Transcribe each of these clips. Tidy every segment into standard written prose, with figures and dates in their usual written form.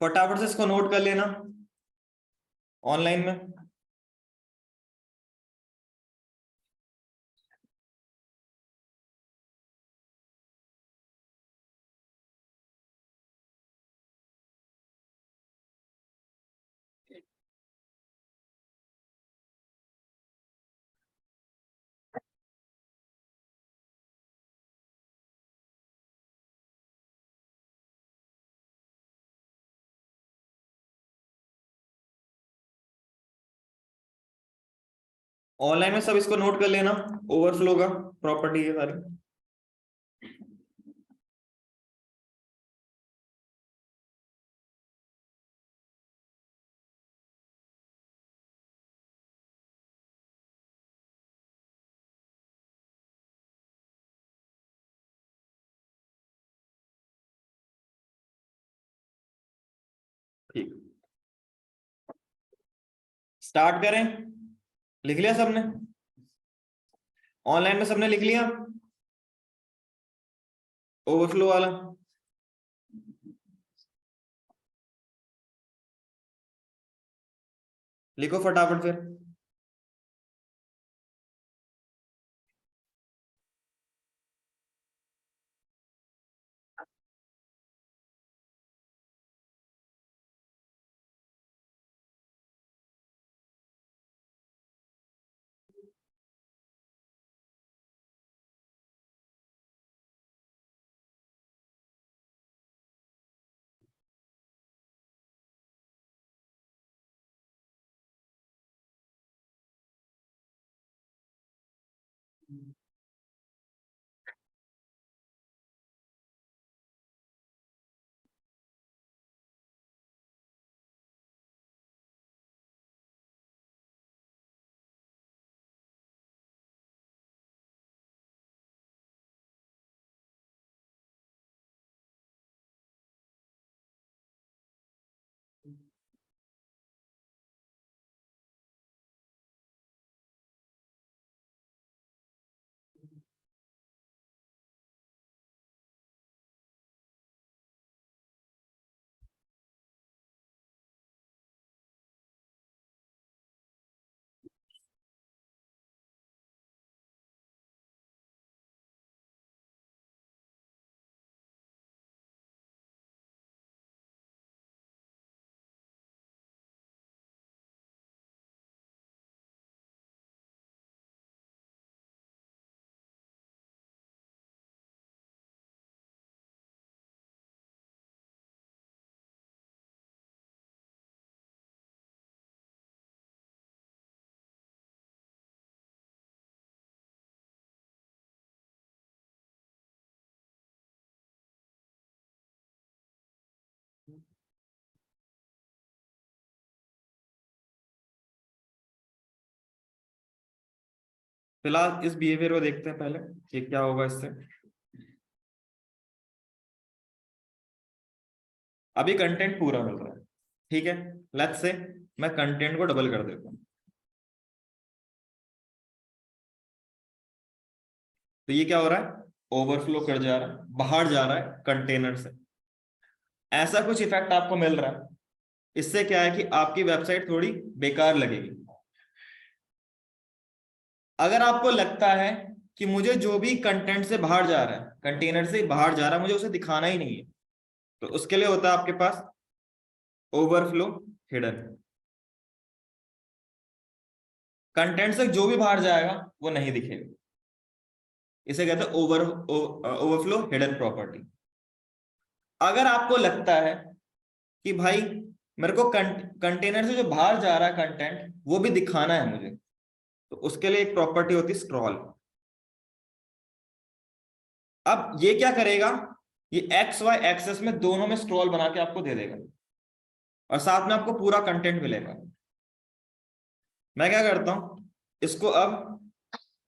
फटाफट से इसको नोट कर लेना ऑनलाइन में। ऑनलाइन में सब इसको नोट कर लेना, ओवरफ्लो का प्रॉपर्टी है सारी। ठीक, स्टार्ट करें। लिख लिया सबने? ऑनलाइन में सबने लिख लिया ओवरफ्लो वाला? लिखो फटाफट फिर। फिलहाल इस बिहेवियर को देखते हैं पहले कि क्या होगा इससे। अभी कंटेंट पूरा मिल रहा है, ठीक है। लेट्स से मैं कंटेंट को डबल कर देता हूं, तो ये क्या हो रहा है, ओवरफ्लो कर जा रहा है, बाहर जा रहा है कंटेनर से। ऐसा कुछ इफेक्ट आपको मिल रहा है। इससे क्या है कि आपकी वेबसाइट थोड़ी बेकार लगेगी। अगर आपको लगता है कि मुझे जो भी कंटेंट से बाहर जा रहा है, कंटेनर से बाहर जा रहा है, मुझे उसे दिखाना ही नहीं है, तो उसके लिए होता है आपके पास ओवरफ्लो हिडन। कंटेंट से जो भी बाहर जाएगा वो नहीं दिखेगा। इसे कहते हैं ओवरफ्लो हिडन प्रॉपर्टी। अगर आपको लगता है कि भाई मेरे को कंटेनर से जो बाहर जा रहा है कंटेंट वो भी दिखाना है मुझे, तो उसके लिए एक प्रॉपर्टी होती है स्क्रॉल। अब ये क्या करेगा, ये एक्स वाई एक्सेस में दोनों में स्क्रॉल बना के आपको दे देगा और साथ में आपको पूरा कंटेंट मिलेगा। मैं क्या करता हूं, इसको अब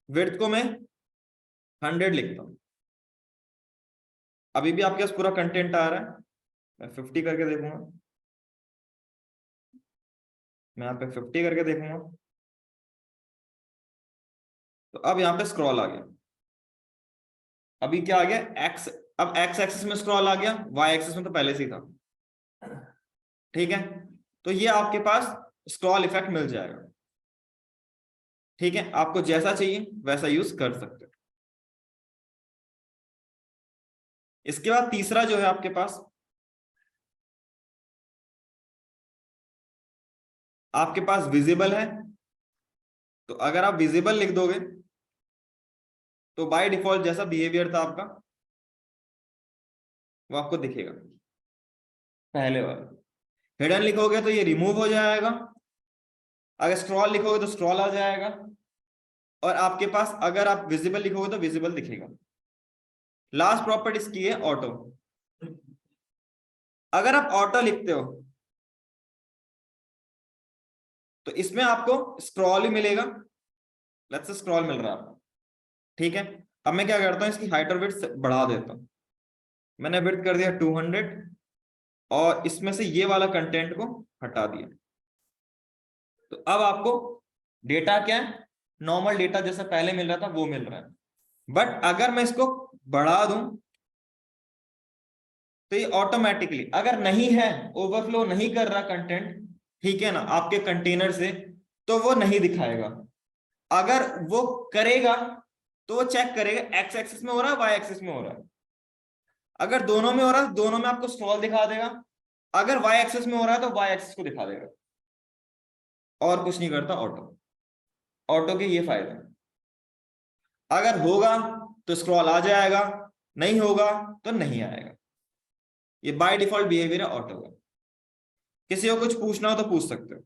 विड्थ को मैं 100 लिखता हूं। अभी भी आपके पास पूरा कंटेंट आ रहा है, मैं 50 करके देखूंगा। मैं यहाँ पे 50 करके देखूंगा, तो अब यहाँ पे स्क्रॉल आ गया। अभी क्या आ गया, एक्स अब एक्स एक्सिस में स्क्रॉल आ गया, वाई एक्सिस में तो पहले से ही था, ठीक है। तो ये आपके पास स्क्रॉल इफेक्ट मिल जाएगा, ठीक है। आपको जैसा चाहिए वैसा यूज कर सकते हो। इसके बाद तीसरा जो है आपके पास, आपके पास विजिबल है। तो अगर आप विजिबल लिख दोगे तो बाय डिफॉल्ट जैसा बिहेवियर था आपका वो आपको दिखेगा, पहले वाला। हिडन लिखोगे तो ये रिमूव हो जाएगा, अगर स्क्रॉल लिखोगे तो स्क्रॉल आ जाएगा, और आपके पास अगर आप विजिबल लिखोगे तो विजिबल दिखेगा। लास्ट प्रॉपर्टी इसकी है ऑटो। अगर आप ऑटो लिखते हो तो इसमें आपको स्क्रॉल ही मिलेगा, लेट्स से स्क्रॉल मिल रहा है आपको, ठीक है। अब मैं क्या करता हूं, इसकी हाइट और विड्थ बढ़ा देता हूं। मैंने विड्थ कर दिया 200 और इसमें से ये वाला कंटेंट को हटा दिया। तो अब आपको डेटा क्या है, नॉर्मल डेटा जैसा पहले मिल रहा था वो मिल रहा है। बट अगर मैं इसको बढ़ा दूं तो ये ऑटोमेटिकली, अगर नहीं है, ओवरफ्लो नहीं कर रहा कंटेंट, ठीक है ना, आपके कंटेनर से, तो वो नहीं दिखाएगा। अगर वो करेगा तो वो चेक करेगा एक्स एक्सिस में हो रहा है, वाई एक्सिस में हो रहा है। अगर दोनों में हो रहा है, दोनों में आपको स्क्रॉल दिखा देगा। अगर वाई एक्सिस में हो रहा है तो वाई एक्सिस को दिखा देगा। और कुछ नहीं करता ऑटो। ऑटो के ये फायदे हैं, अगर होगा तो स्क्रॉल आ जाएगा, नहीं होगा तो नहीं आएगा। ये बाय डिफॉल्ट बिहेवियर है ऑटो का। किसी को कुछ पूछना हो तो पूछ सकते हो।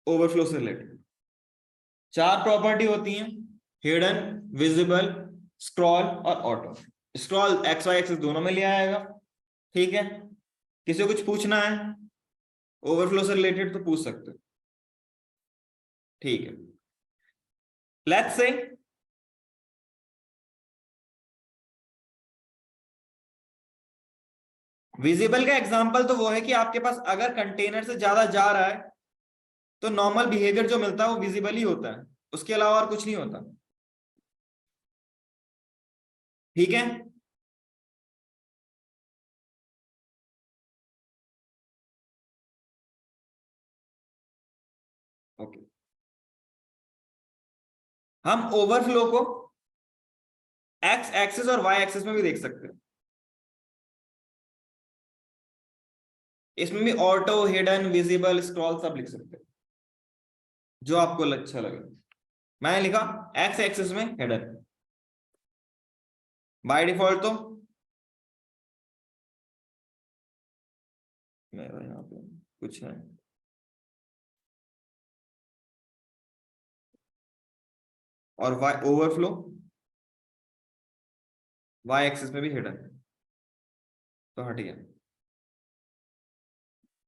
ओवरफ्लो से रिलेटेड 4 प्रॉपर्टी होती हैं, हिडन, विजिबल, स्क्रॉल और auto. Scroll X Y axis दोनों में ले आएगा, ठीक है। किसी को कुछ पूछना है ओवरफ्लो से रिलेटेड तो पूछ सकते हो, ठीक है। लेट्स से विजिबल का एग्जांपल तो वो है कि आपके पास अगर कंटेनर से ज्यादा जा रहा है तो नॉर्मल बिहेवियर जो मिलता है वो विजिबल ही होता है, उसके अलावा और कुछ नहीं होता, ठीक है। ओके, हम ओवरफ्लो को एक्स एक्सिस और वाई एक्सिस में भी देख सकते हैं। इसमें भी ऑटो, हिडन, विजिबल, स्क्रॉल सब लिख सकते हैं, जो आपको अच्छा लगे। मैंने लिखा एक्स एक्सिस में हिडन बाय डिफॉल्ट, तो मेरा यहाँ पे कुछ है, और वाई ओवरफ्लो वाई एक्सिस में भी हिडन, तो हट गया।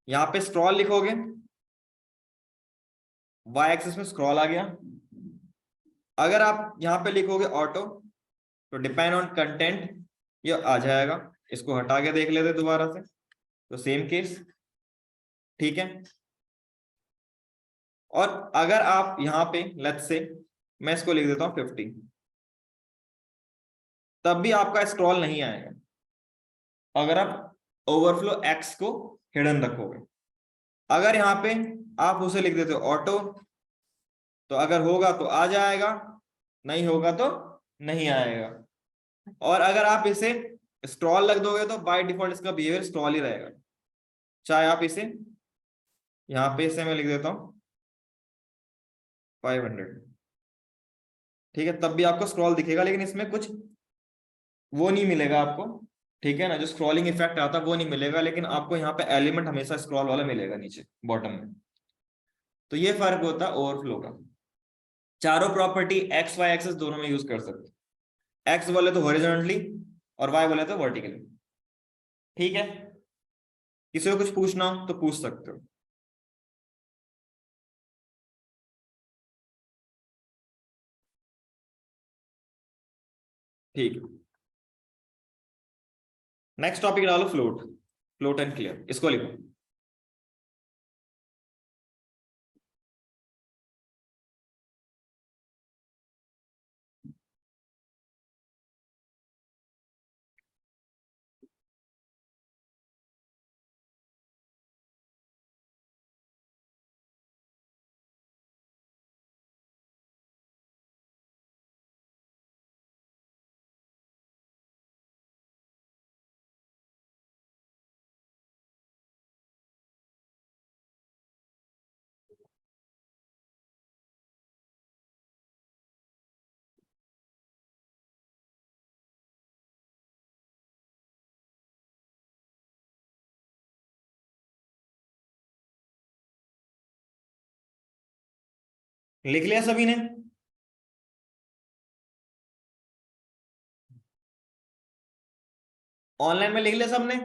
यहाँ पे स्क्रॉल लिखोगे, वाई एक्सिस में स्क्रॉल आ गया। अगर आप यहाँ पे लिखोगे ऑटो तो डिपेंड ऑन कंटेंट ये आ जाएगा। इसको हटा के देख लेते दोबारा से, तो सेम केस, ठीक है। और अगर आप यहाँ पे लेट्स से मैं इसको लिख देता हूँ 50, तब भी आपका स्क्रॉल नहीं आएगा अगर आप ओवरफ्लो एक्स को हिडन रखोगे। अगर यहाँ पे आप उसे लिख देते हो ऑटो, तो अगर होगा तो आ जाएगा, नहीं होगा तो नहीं आएगा। और अगर आप इसे स्क्रॉल लग दोगे तो बाय डिफॉल्ट इसका बिहेवियर स्क्रॉल ही रहेगा। चाहे आप इसे यहाँ पे इसे मैं लिख देता हूँ 500, ठीक है, तब भी आपको स्क्रॉल दिखेगा, लेकिन इसमें कुछ वो नहीं मिलेगा आपको, ठीक है ना, जो स्क्रॉलिंग इफेक्ट आता है वो नहीं मिलेगा, लेकिन आपको यहाँ पे एलिमेंट हमेशा स्क्रॉल वाला मिलेगा नीचे बॉटम में। तो ये फर्क होता है ओवरफ्लो का। चारों प्रॉपर्टी एक्स वाई एक्सेस दोनों में यूज कर सकते हैं, एक्स बोले तो हॉरिजॉन्टली और वाई बोले तो वर्टिकली, ठीक है। किसी को कुछ पूछना हो तो पूछ सकते हो। ठीक है, नेक्स्ट टॉपिक डालो फ्लोट। फ्लोट एंड क्लियर, इसको लिखो। लिख लिया सभी ने? ऑनलाइन में लिख लिया सबने?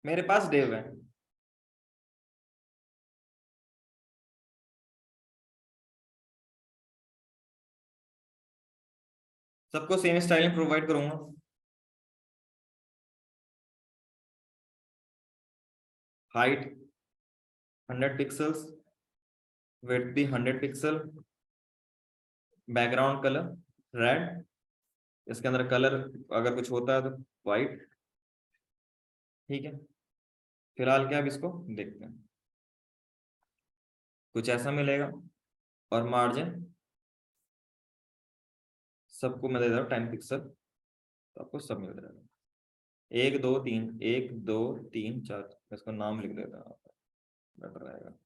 मेरे पास डेव है। सबको सेम स्टाइलिंग प्रोवाइड करूंगा। हाइट 100 पिक्सल्स, विड्थ भी 100 पिक्सल, बैकग्राउंड कलर रेड, इसके अंदर कलर अगर कुछ होता है तो वाइट। ठीक है, फिलहाल क्या अब इसको देखते हैं। कुछ ऐसा मिलेगा और मार्जिन सबको मैं दे रहा हूँ 10 पिक्सल, तो आपको सब मिल जाएगा। 1 2 3, 1 2 3 4, इसका नाम लिख देता हूँ, बेटर रहेगा।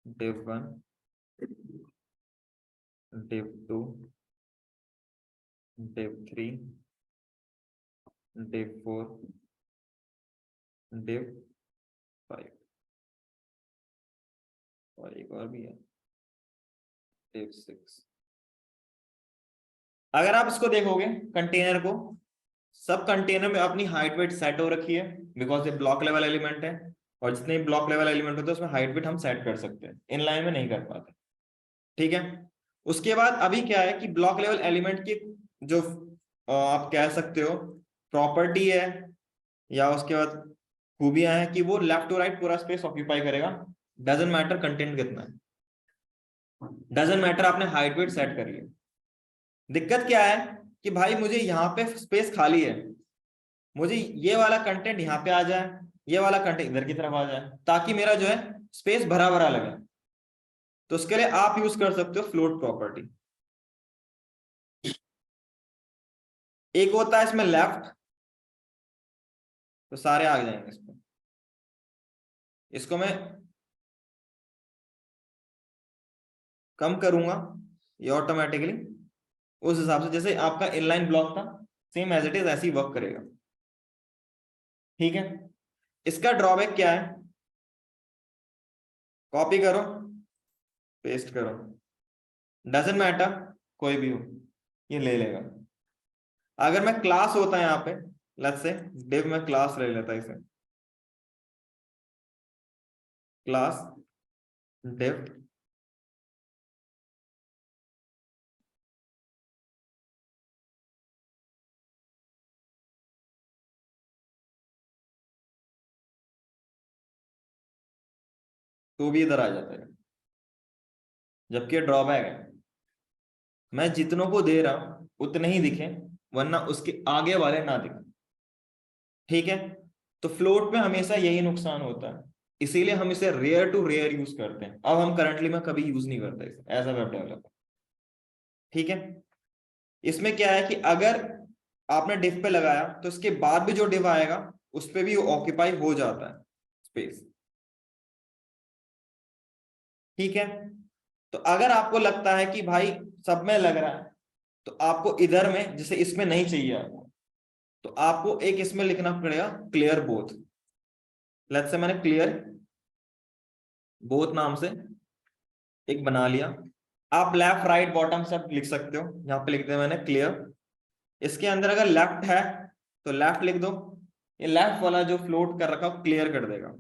div 1, div 2, div 3, div 4, div 5, और एक और भी है div 6। अगर आप इसको देखोगे कंटेनर को, सब कंटेनर में अपनी हाइट वेट सेट हो रखी है, बिकॉज ये ब्लॉक लेवल एलिमेंट है, और जितने ब्लॉक लेवल एलिमेंट होते हैं उसमें हाइट वेट हम सेट कर सकते हैं, इनलाइन में नहीं कर पाते। ठीक है, उसके बाद अभी क्या है कि ब्लॉक लेवल एलिमेंट की जो आप कह सकते हो प्रॉपर्टी है, या उसके बाद खूबियां हैं कि वो लेफ्ट टू राइट पूरा स्पेस ऑक्यूपाई करेगा। डजंट मैटर कंटेंट कितना है, डजंट मैटर आपने हाइट वेट सेट कर लिया। दिक्कत क्या है कि भाई मुझे यहाँ पे स्पेस खाली है, मुझे ये वाला कंटेंट यहाँ पे आ जाए, ये वाला कंटेंट इधर की तरफ आ जाए, ताकि मेरा जो है स्पेस भरा भरा लगे। तो उसके लिए आप यूज कर सकते हो फ्लोट प्रॉपर्टी। एक होता है इसमें लेफ्ट, तो सारे आ जाएंगे इसमें। इसको मैं कम करूंगा, ये ऑटोमेटिकली उस हिसाब से जैसे आपका इनलाइन ब्लॉक था सेम एज इट इज ऐसे ही वर्क करेगा। ठीक है, इसका ड्रॉबैक क्या है, कॉपी करो पेस्ट करो, डजंट मैटर कोई भी हो ये ले लेगा। अगर मैं क्लास होता है यहाँ पे, लेट्स से डिव में क्लास ले लेता इसे, क्लास डिव तो भी इधर आ जाता है, जबकि ड्रॉबैक है मैं जितनों को दे रहा हूं उतने ही दिखे, वरना उसके आगे वाले ना दिखे। ठीक है, तो फ्लोट में हमेशा यही नुकसान होता है, इसीलिए हम इसे रेयर टू रेयर यूज करते हैं। अब हम करंटली में कभी यूज नहीं करते इसे एज अ वेब डेवलपर। ठीक है, इसमें क्या है कि अगर आपने डिव पे लगाया तो इसके बाद भी जो डिव आएगा उस पे भी ऑक्यूपाई हो जाता है स्पेस। ठीक है, तो अगर आपको लगता है कि भाई सब में लग रहा है, तो आपको इधर में जैसे इसमें नहीं चाहिए आपको, तो आपको एक इसमें लिखना पड़ेगा क्लियर बोथ। लेट्स से मैंने क्लियर बोथ नाम से एक बना लिया। आप लेफ्ट राइट बॉटम सब लिख सकते हो, यहाँ पे लिख दिया मैंने क्लियर। इसके अंदर अगर लेफ्ट है तो लेफ्ट लिख दो, ये लेफ्ट वाला जो फ्लोट कर रखा क्लियर कर देगा।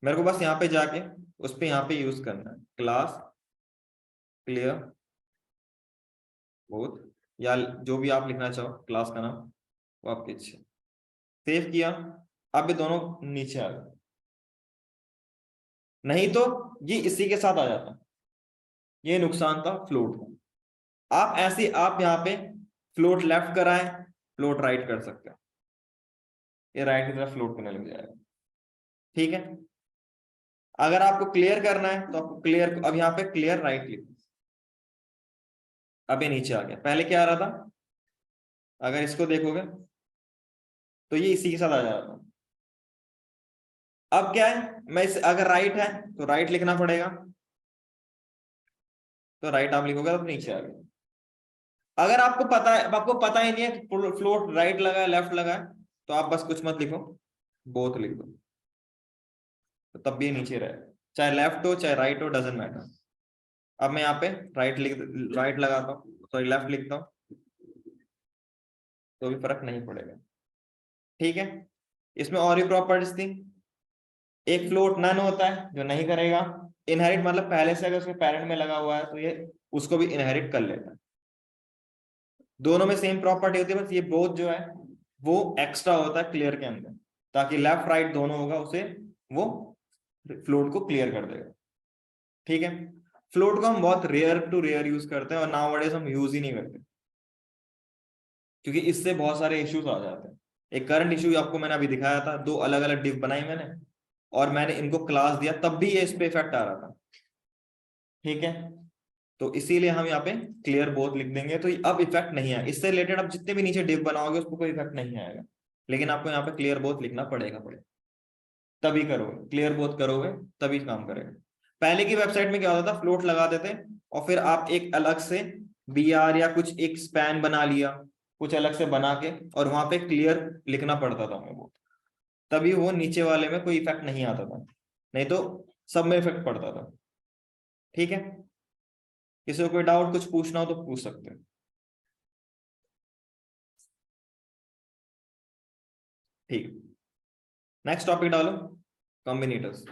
मेरे को बस यहाँ पे जाके उस पे यहाँ पे यूज करना है क्लास क्लियर बोथ, या जो भी आप लिखना चाहो क्लास का नाम, वो आपकी इच्छा। सेव किया, अब ये दोनों नीचे आ गए, नहीं तो ये इसी के साथ आ जाता। ये नुकसान था फ्लोट का। आप ऐसे आप यहाँ पे फ्लोट लेफ्ट कराएं, फ्लोट राइट कर सकते हो, ये राइट की तरफ फ्लोट करने लग जाएगा। ठीक है, अगर आपको क्लियर करना है तो आपको क्लियर, अब यहाँ पे क्लियर राइट लिखो, अब ये नीचे आ गया, पहले क्या आ रहा था, अगर इसको देखोगे तो ये इसी के साथ आ जा रहा था। अब क्या है, मैं इस अगर राइट है तो राइट लिखना पड़ेगा, तो राइट आप लिखोगे तो नीचे आ गया। अगर आपको पता है, आपको पता ही नहीं है कि फ्लोट राइट लगा है लेफ्ट लगा है, तो आप बस कुछ मत लिखो, बोथ लिख दो, तो तब भी ये नीचे रहे, चाहे लेफ्ट हो चाहे राइट हो, डजेंट मैटर। अब मैं यहाँ पे राइट लगाता हूँ, सॉरी लेफ्ट लिखता हूँ, तो भी फर्क नहीं पड़ेगा। ठीक है, इसमें और भी प्रॉपर्टीज थी। एक फ्लोट नन होता है जो नहीं करेगा, इनहेरिट मतलब पहले से अगर उसके पेरेंट में लगा हुआ है तो ये उसको भी इनहेरिट कर लेता है। दोनों में सेम प्रॉपर्टी होती है, बस ये बोथ जो है वो एक्स्ट्रा होता है क्लियर के अंदर, ताकि लेफ्ट राइट दोनों होगा उसे वो फ्लोट को क्लियर कर देगा। ठीक है, फ्लोट को हम बहुत रेयर टू रेयर यूज करते हैं और नाउअडेज हम यूज ही नहीं करते, क्योंकि इससे बहुत सारे इश्यूज आ जाते हैं। एक करंट इशू आपको मैंने अभी दिखाया था, दो अलग अलग डिव बनाई मैंने और मैंने इनको क्लास दिया, तब भी ये इस पे इफेक्ट आ रहा था। ठीक है, तो इसीलिए हम यहाँ पे क्लियर बोथ लिख देंगे, तो अब इफेक्ट नहीं है, इससे रिलेटेड आप जितने भी नीचे डिव बनाओगे उसको कोई इफेक्ट नहीं आएगा, लेकिन आपको यहाँ पे क्लियर बोथ लिखना पड़ेगा, तभी करोगे, क्लियर बोथ करोगे तभी काम करेगा। पहले की वेबसाइट में क्या होता था, फ्लोट लगा देते और फिर आप एक अलग से BR या कुछ एक स्पैन बना लिया, कुछ अलग से बना के, और वहां पे क्लियर लिखना पड़ता था हमें वो, तभी वो नीचे वाले में कोई इफेक्ट नहीं आता था, नहीं तो सब में इफेक्ट पड़ता था। ठीक है, किसी को कोई डाउट कुछ पूछना हो तो पूछ सकते हैं। ठीक, नेक्स्ट टॉपिक डालो, कॉम्बिनेटर्स।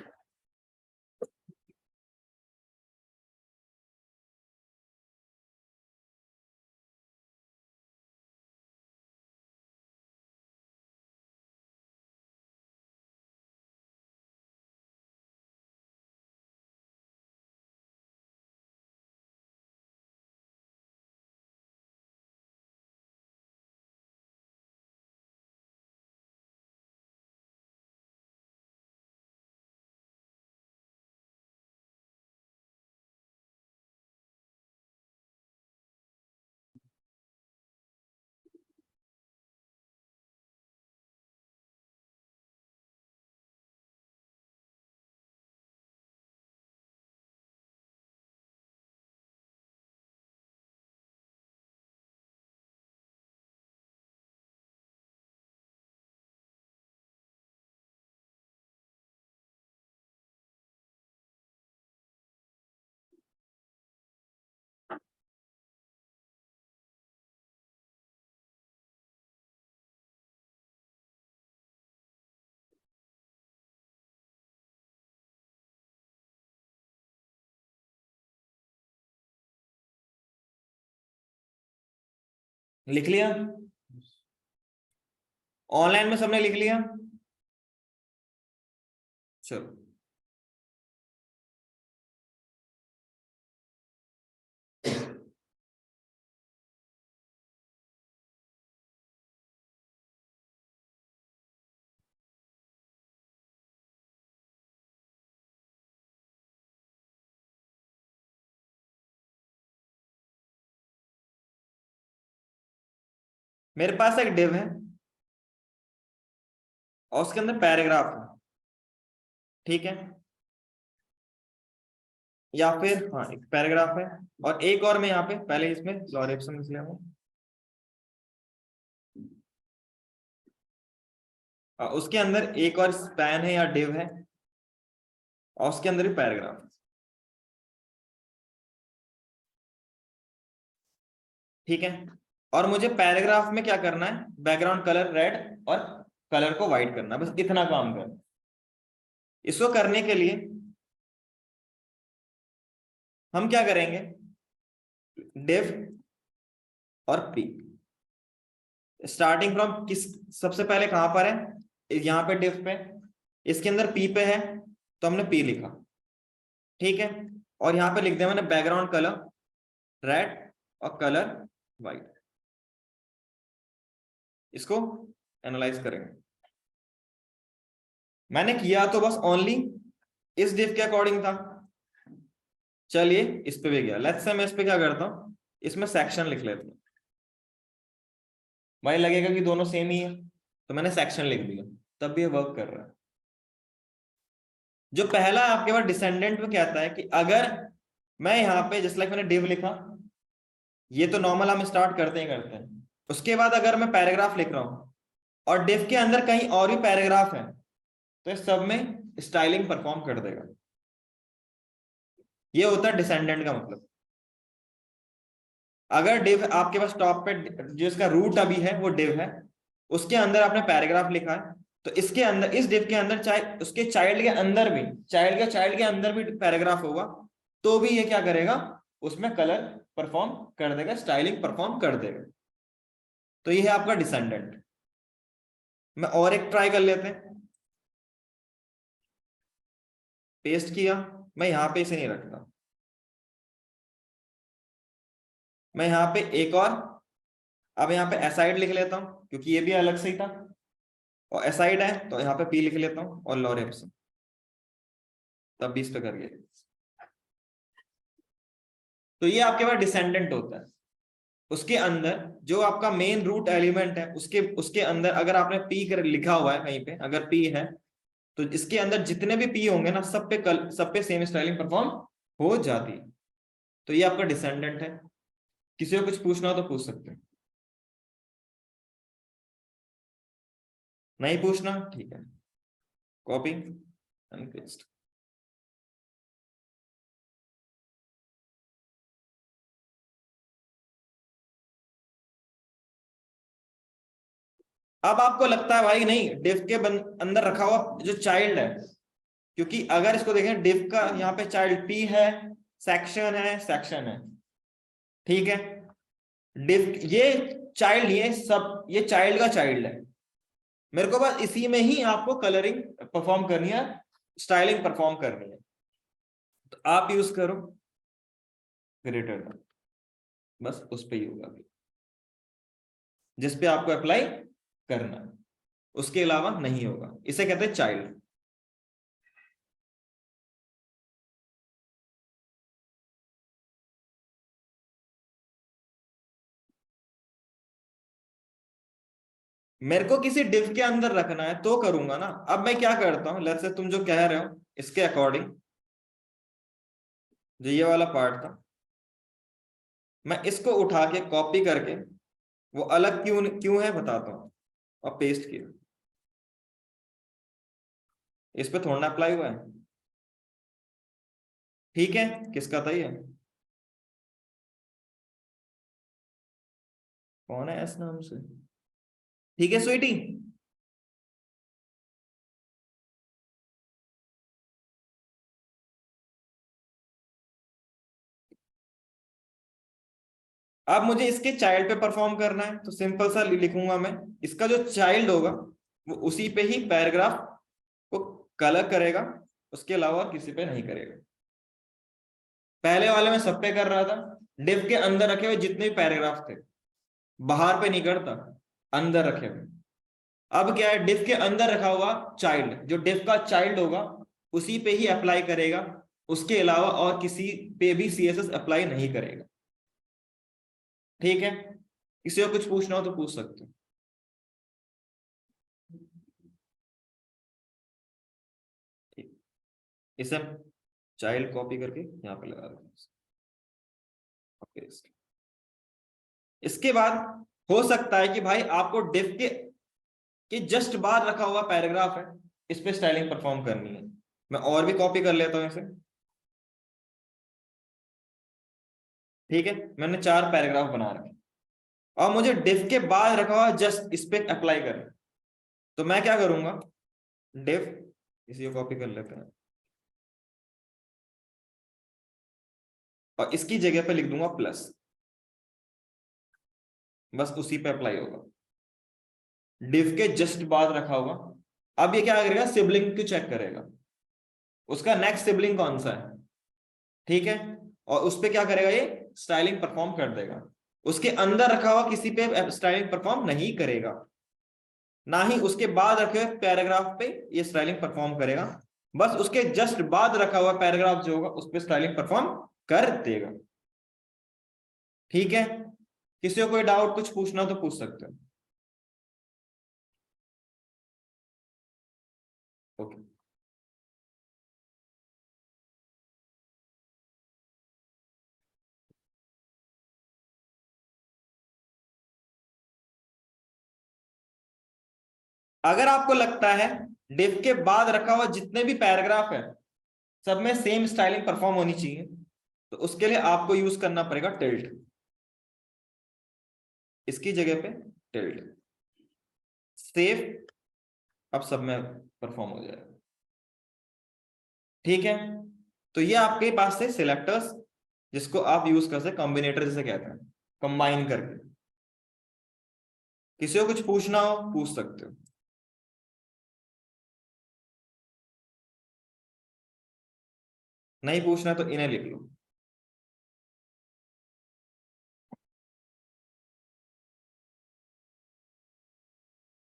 लिख लिया, ऑनलाइन में सबने लिख लिया, चलो। मेरे पास एक डिव है और उसके अंदर पैराग्राफ है, ठीक है, या फिर हाँ एक पैराग्राफ है, और एक और मैं यहाँ पे पहले इसमें लॉरेप्सन लिख लिया हूँ, उसके अंदर एक और स्पैन है या डिव है और उसके अंदर भी पैराग्राफ है। ठीक है, और मुझे पैराग्राफ में क्या करना है, बैकग्राउंड कलर रेड और कलर को व्हाइट करना है, बस इतना काम करना। इसको करने के लिए हम क्या करेंगे, डिव और पी, स्टार्टिंग फ्रॉम किस, सबसे पहले कहां पर है, यहाँ पे डिव पे, इसके अंदर पी पे है तो हमने पी लिखा, ठीक है, और यहाँ पे लिख दिया मैंने बैकग्राउंड कलर रेड और कलर व्हाइट। इसको एनालाइज करेंगे, मैंने किया तो बस ओनली इस डिव के अकॉर्डिंग था। चलिए इस पे भी गया, लेट्स से मैं इस पे क्या करता हूं, इसमें सेक्शन लिख लेते हैं, भाई लगेगा कि दोनों सेम ही है, तो मैंने सेक्शन लिख दिया, तब भी ये वर्क कर रहा है। जो पहला आपके पास डिसेंडेंट में कहता है कि अगर मैं यहाँ पे जस्ट लाइक मैंने डिव लिखा, ये तो नॉर्मल हम स्टार्ट करते हैं, उसके बाद अगर मैं पैराग्राफ लिख रहा हूं और डिव के अंदर कहीं और भी पैराग्राफ है, तो इस सब में स्टाइलिंग परफॉर्म कर देगा। ये होता है डिसेंडेंट का मतलब। अगर डिव आपके पास टॉप पे जो इसका रूट अभी है वो डिव है, उसके अंदर आपने पैराग्राफ लिखा है, तो इसके अंदर इस डिव के अंदर चाहे उसके चाइल्ड के अंदर भी चाइल्ड के अंदर भी पैराग्राफ होगा, तो भी ये क्या करेगा, उसमें कलर परफॉर्म कर देगा, स्टाइलिंग परफॉर्म कर देगा। तो ये है आपका डिसेंडेंट। मैं और एक ट्राई कर लेते हैं। पेस्ट किया, मैं यहां पे इसे नहीं रखता, मैं यहां पे एक और, अब यहाँ पे एसाइड लिख लेता हूं क्योंकि ये भी अलग से ही था, और एसाइड है तो यहाँ पे पी लिख लेता हूं और लॉरेप्सन, तब 20 पे करके। तो ये आपके पास डिसेंडेंट होता है। उसके अंदर जो आपका मेन रूट एलिमेंट है, उसके अंदर अगर आपने पी कर लिखा हुआ है कहीं पे, अगर पी है तो इसके अंदर जितने भी पी होंगे ना, सब पे सेम स्टाइलिंग परफॉर्म हो जाती है। तो ये आपका डिसेंडेंट है। किसी को कुछ पूछना हो तो पूछ सकते हैं, नहीं पूछना ठीक है, कॉपी एंड पेस्ट। अब आपको लगता है भाई नहीं, डिव के अंदर रखा हुआ जो चाइल्ड है, क्योंकि अगर इसको देखें डिव का यहाँ पे चाइल्ड पी है, सेक्शन है, ठीक है, डिव ये चाइल्ड, ये चाइल्ड का चाइल्ड है, मेरे को बस इसी में ही आपको कलरिंग परफॉर्म करनी है, स्टाइलिंग परफॉर्म करनी है, तो आप यूज करो ग्रेटर देन, बस उस पे ही होगा जिस पे आपको अप्लाई करना है, उसके अलावा नहीं होगा। इसे कहते हैं चाइल्ड। मेरे को किसी डिव के अंदर रखना है तो करूंगा ना। अब मैं क्या करता हूं, लेट्स से तुम जो कह रहे हो इसके अकॉर्डिंग, जो ये वाला पार्ट था, मैं इसको उठा के कॉपी करके, वो अलग क्यों क्यों है बताता हूं, और पेस्ट किया, इस पे थोड़ा अप्लाई हुआ है, ठीक है, किसका था ये, कौन है इस नाम से, ठीक है स्वीटी। अब मुझे इसके चाइल्ड पे परफॉर्म करना है, तो सिंपल सा लिखूंगा मैं, इसका जो चाइल्ड होगा वो उसी पे ही पैराग्राफ को कलर करेगा, उसके अलावा किसी पे नहीं करेगा। पहले वाले में सब पे कर रहा था, डिव के अंदर रखे हुए जितने भी पैराग्राफ थे, बाहर पे नहीं करता, अंदर रखे हुए। अब क्या है, डिव के अंदर रखा हुआ चाइल्ड, जो डिव का चाइल्ड होगा उसी पे ही अप्लाई करेगा, उसके अलावा और किसी पे भी सीएसएस अप्लाई नहीं करेगा, ठीक है। किसी को कुछ पूछना हो तो पूछ सकते हो। इसे चाइल्ड कॉपी करके यहाँ पे लगा देंगे, इसके बाद हो सकता है कि भाई आपको डिव के जस्ट बाद रखा हुआ पैराग्राफ है, इस पे स्टाइलिंग परफॉर्म करनी है। मैं और भी कॉपी कर लेता हूं इसे, ठीक है, मैंने 4 पैराग्राफ बना रखे और मुझे डिव के बाद रखा हुआ जस्ट इस पे अप्लाई करें, तो मैं क्या करूंगा, डिव, इसी को कॉपी कर लेते हैं और इसकी जगह पे लिख दूंगा प्लस, बस उसी पे अप्लाई होगा, डिव के जस्ट बाद रखा हुआ। अब ये क्या करेगा, सिबलिंग को चेक करेगा, उसका नेक्स्ट सिबलिंग कौन सा है, ठीक है, और उस पे क्या करेगा, ये स्टाइलिंग परफॉर्म कर देगा। उसके अंदर रखा हुआ किसी पे स्टाइलिंग परफॉर्म नहीं करेगा, ना ही उसके बाद रखे हुए पैराग्राफ पे ये स्टाइलिंग परफॉर्म करेगा, बस उसके जस्ट बाद रखा हुआ पैराग्राफ जो होगा उस पे स्टाइलिंग परफॉर्म कर देगा। ठीक है, किसी को कोई डाउट कुछ पूछना तो पूछ सकते हो। ओके। अगर आपको लगता है डिव के बाद रखा हुआ जितने भी पैराग्राफ है सब में सेम स्टाइलिंग परफॉर्म होनी चाहिए, तो उसके लिए आपको यूज करना पड़ेगा टिल्ट। इसकी जगह पे टिल्ट, सेव, अब सब में परफॉर्म हो जाएगा। ठीक है, तो ये आपके पास से सिलेक्टर्स जिसको आप यूज कर सकते, कॉम्बिनेटर जिसे कहते हैं, कंबाइन करके। किसी को कुछ पूछना हो पूछ सकते हो। नहीं पूछना तो इन्हें लिख लो।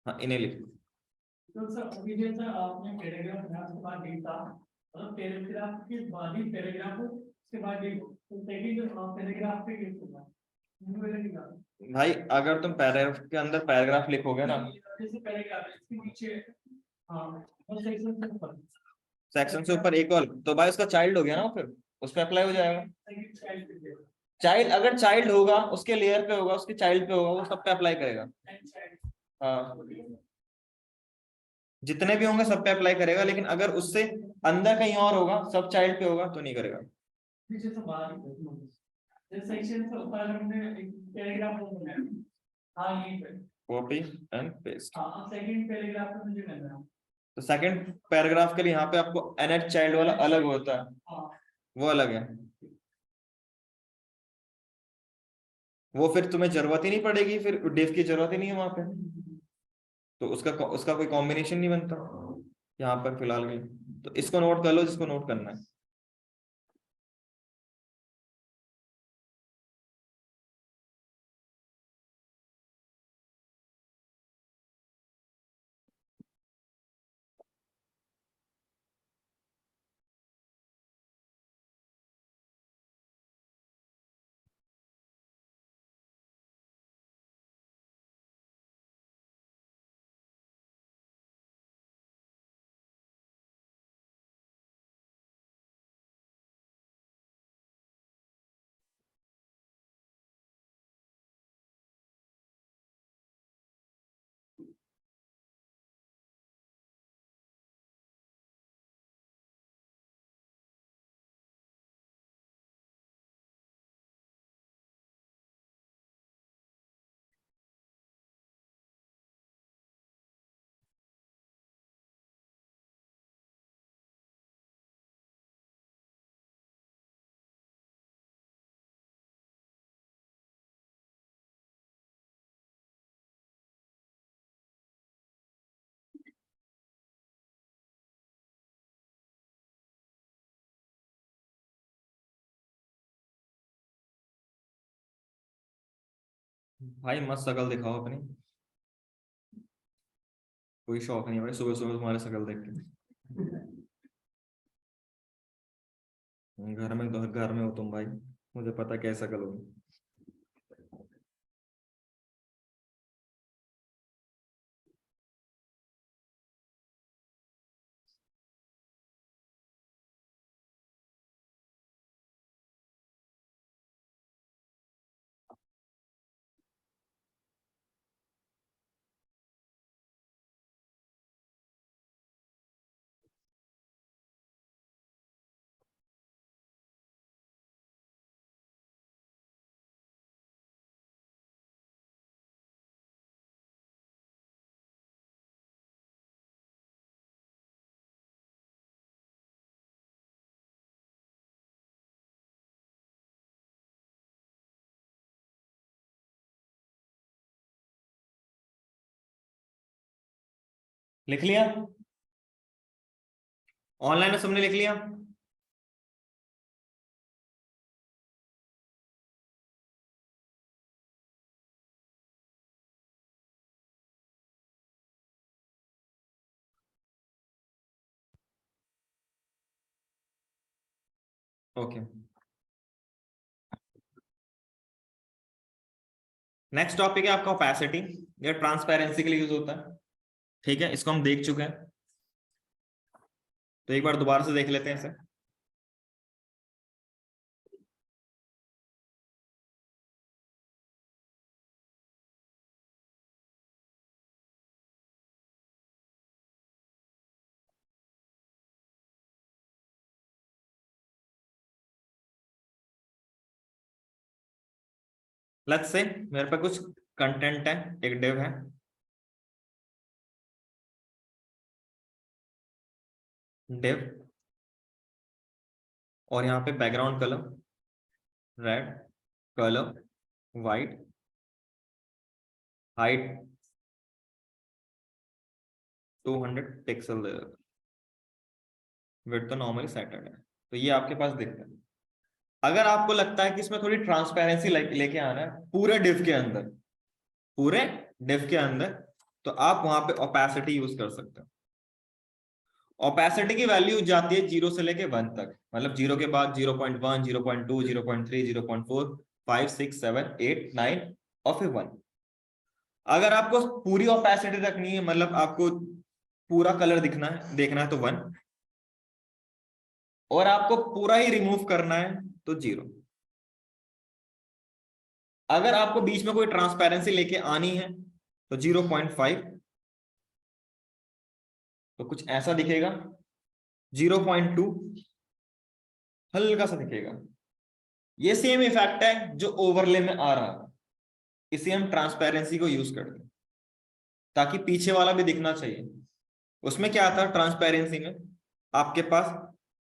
हाँ, इन्हें लिख लो। तो सर अभी जैसा आपने पैराग्राफ बनाया उसके बाद डेट था, मतलब पैराग्राफ के बाद ही पैराग्राफ हो उसके बाद डेट हो, तो सेकंड पैराग्राफ पे क्लिक करना भाई अगर तुम पैराग्राफ के अंदर पैराग्राफ लिखोगे ना, जैसे पैराग्राफ है इसके नीचे, हाँ और सेक्शन से ऊपर, सेक्शन से ऊपर एक और, तो भाई उसका चाइल्ड हो गया ना, वो फिर उस पर अप्लाई हो जाएगा। सेकंड चाइल्ड पे देगा, चाइल्ड, अगर चाइल्ड होगा उसके लेयर पे होगा, उसके चाइल्ड पे होगा, वो सब पे अप्लाई करेगा। एंड चाइल्ड, हाँ, जितने भी होंगे सब पे अप्लाई करेगा, लेकिन अगर उससे अंदर कहीं और होगा, सब चाइल्ड पे होगा, तो नहीं करेगा। पीछे से बाहर जैसे सेक्शन से ऊपर अगर हमने एक पैराग्राफ बनाया, हाँ यहीं पे, कॉपी एंड पेस्ट। हाँ सेकंड पैराग्राफ पे मुझे करना है, तो सेकंड पैराग्राफ के लिए यहाँ पे आपको एनएच चाइल्ड वाला अलग होता है, हाँ वो अलग है। वो फिर तुम्हें जरूरत ही नहीं पड़ेगी, फिर डिव की जरूरत ही नहीं है वहां पे, तो उसका उसका कोई कॉम्बिनेशन नहीं बनता यहाँ पर फिलहाल के लिए। तो इसको नोट कर लो जिसको नोट करना है। भाई मस्त शकल दिखाओ अपनी, कोई शौक नहीं भाई सुबह सुबह तुम्हारे शकल देख के। घर में तो घर में हो तुम भाई, मुझे पता कैसा शकल होगी। लिख लिया? ऑनलाइन में सबने लिख लिया? ओके। नेक्स्ट टॉपिक है आपका ओपेसिटी। ये ट्रांसपेरेंसी के लिए यूज होता है, ठीक है, इसको हम देख चुके हैं, तो एक बार दोबारा से देख लेते हैं इसे। लेट्स से मेरे पे कुछ कंटेंट है, एक डिव है, डिव, और यहाँ पे background colour red, colour white, height 200 pixel दे देता, विड्थ तो नॉर्मली सेटेड है, तो ये आपके पास दिखता है। अगर आपको लगता है कि इसमें थोड़ी ट्रांसपेरेंसी लेके आना है पूरे डिव के अंदर, पूरे डिव के अंदर, तो आप वहां पे ओपेसिटी यूज कर सकते हो। ओपेसिटी की वैल्यू जाती है 0 से लेके 1 तक, मतलब 0 के बाद 0.1, 0.2, 0.3, 0.4, 5, 6, 7, 8, 9 और फिर 1। अगर आपको पूरी ओपेसिटी रखनी है, मतलब आपको पूरा कलर देखना है तो 1, और आपको पूरा ही रिमूव करना है तो 0। अगर आपको बीच में कोई ट्रांसपेरेंसी लेके आनी है तो 0.5, तो कुछ ऐसा दिखेगा। 0.2 हल्का सा दिखेगा। ये सेम इफेक्ट है जो ओवरले में आ रहा है, इसे हम ट्रांसपेरेंसी को यूज करते हैं ताकि पीछे वाला भी दिखना चाहिए। उसमें क्या था, ट्रांसपेरेंसी में आपके पास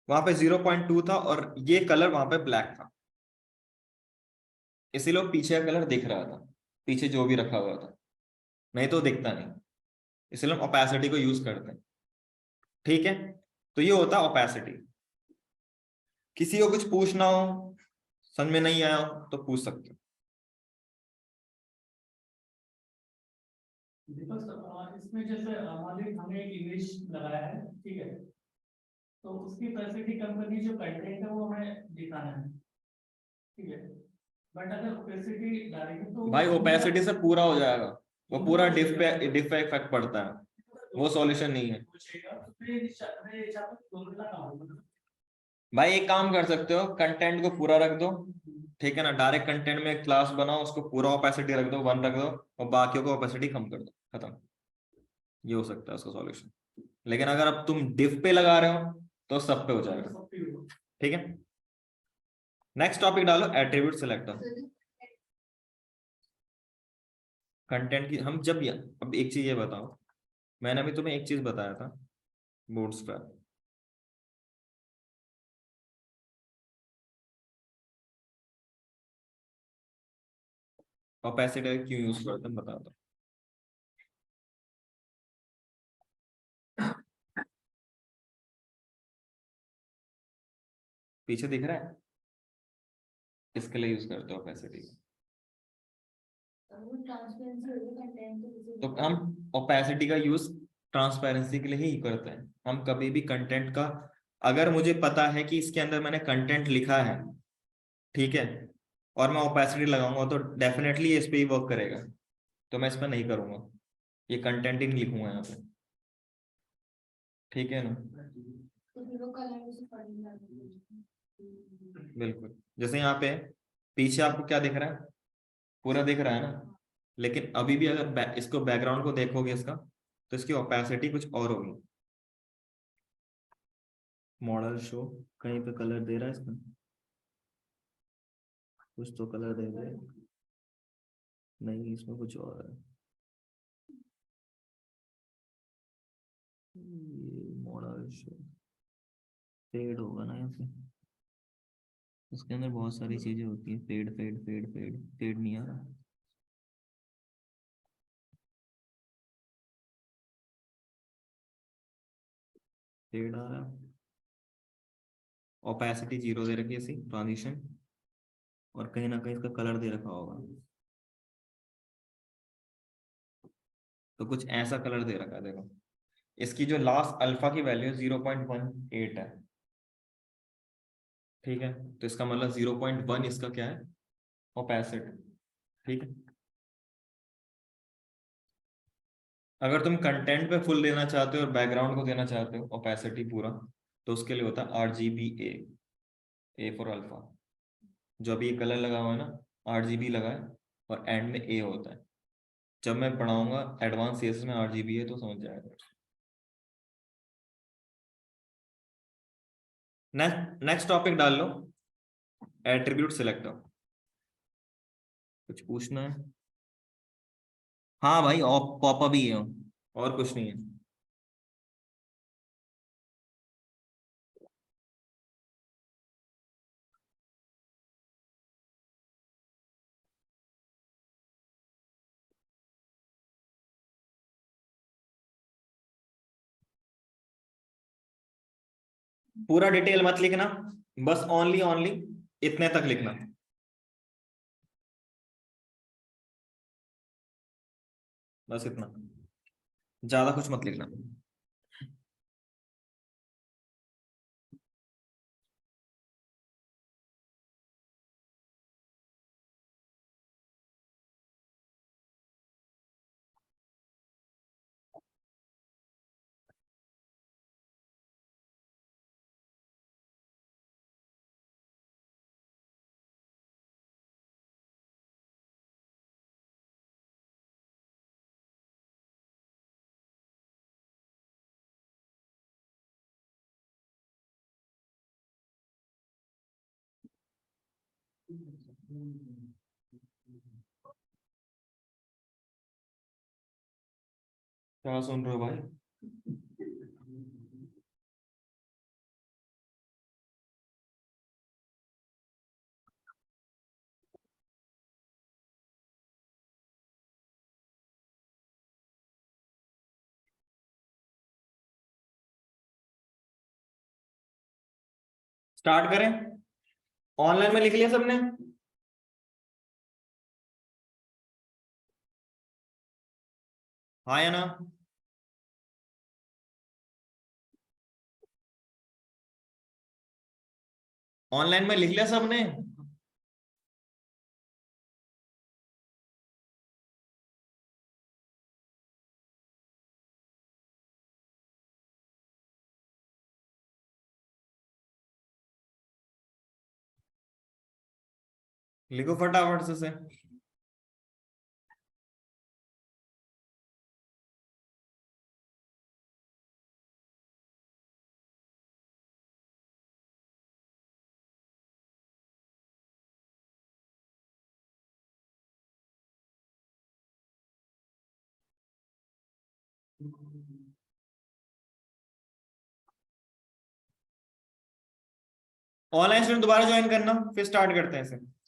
वहां पे 0.2 था और ये कलर वहां पे ब्लैक था, इसीलिए वो पीछे का कलर दिख रहा था, पीछे जो भी रखा हुआ था, नहीं तो दिखता नहीं, इसलिए हम ओपेसिटी को यूज करते हैं, ठीक है। तो ये होता है ओपेसिटी। किसी को कुछ पूछना हो, समझ में नहीं आया हो तो पूछ सकते हो। दीपक सर, इसमें जैसे मान लीजिए हमने एक इमेज लगाया है, ठीक है, तो उसकी पैसिटी कंपनी जो कंटेंट है वो हमें दिखाना है, ठीक है, बट अगर ओपेसिटी डालेंगे तो भाई ओपेसिटी से पूरा हो जाएगा, वो पूरा डिफ पे इफेक्ट पड़ता है, वो सॉल्यूशन नहीं है। भाई एक काम कर सकते हो, कंटेंट को पूरा रख दो, ठीक है ना, डायरेक्ट कंटेंट में एक क्लास बनाओ, उसको पूरा ओपेसिटी रख दो, 1 रख दो, और बाकियों को ओपेसिटी कम कर दो, खत्म। ये हो सकता है उसका सॉल्यूशन। लेकिन अगर अब तुम डिफ पे लगा रहे हो तो सब पे हो जाएगा, ठीक है। नेक्स्ट टॉपिक डालो, एट्रीब्यूट सिलेक्टर। कंटेंट की हम जब अब एक चीज ये बताओ, मैंने अभी तुम्हें एक चीज बताया था, बूटस्ट्रैप। ओपेसिटी क्यों यूज करते हैं बता दो। पीछे दिख रहा है, इसके लिए यूज करते हो ओपेसिटी। तो हम ओपेसिटी का यूज ट्रांसपेरेंसी के लिए ही करते हैं। हम कभी भी कंटेंट का, अगर मुझे पता है कि इसके अंदर मैंने कंटेंट लिखा है, ठीक है, और मैं ओपेसिटी लगाऊंगा तो डेफिनेटली इस पे ही वर्क करेगा, तो मैं इस पर नहीं करूंगा, ये कंटेंट ही नहीं लिखूंगा यहाँ पे, ठीक है ना। बिल्कुल, जैसे यहाँ पे पीछे आपको क्या दिख रहा है, पूरा दिख रहा है ना, लेकिन अभी भी अगर इसको बैकग्राउंड को देखोगे इसका, तो इसकी ओपेसिटी कुछ और होगी। मॉडल शो, कहीं पे कलर दे रहा है इसमें, कुछ तो कलर दे रहा है, नहीं इसमें कुछ और है। ये मॉडल शो फेड होगा ना यहाँ पे, उसके अंदर बहुत सारी चीजें होती है, fade fade fade fade fade नहीं आ रहा, फेड आ रहा है। ओपेसिटी 0 दे रखी है इसी ट्रांजिशन, और कहीं ना कहीं इसका कलर दे रखा होगा, तो कुछ ऐसा कलर दे रखा है, देखो इसकी जो लास्ट अल्फा की वैल्यू 0.18 है, ठीक है, तो इसका मतलब 0.1 इसका क्या है, ओपेसिटी, ठीक है। अगर तुम कंटेंट पे फुल देना चाहते हो और बैकग्राउंड को देना चाहते हो ओपेसिटी पूरा, तो उसके लिए होता है RGBA, ए फॉर अल्फा। जो अभी ये कलर लगा हुआ है ना, RGB लगा है और एंड में ए होता है। जब मैं पढ़ाऊंगा एडवांस सीएसएस में RGB है तो समझ जाएगा। नेक्स्ट टॉपिक डाल लो, एट्रीब्यूट सिलेक्टर। कुछ पूछना है? हाँ भाई, पॉपअप ही है और कुछ नहीं है। पूरा डिटेल मत लिखना, बस ओनली ओनली इतने तक लिखना। बस इतना, ज्यादा कुछ मत लिखना। क्या सुन रहे हो भाई? स्टार्ट करें? ऑनलाइन में लिख लिया सबने? हाँ या ना? ऑनलाइन में लिख लिया सबने? लिखो फटाफट से। ऑनलाइन स्टूडेंट दोबारा ज्वाइन करना, फिर स्टार्ट करते हैं इसे।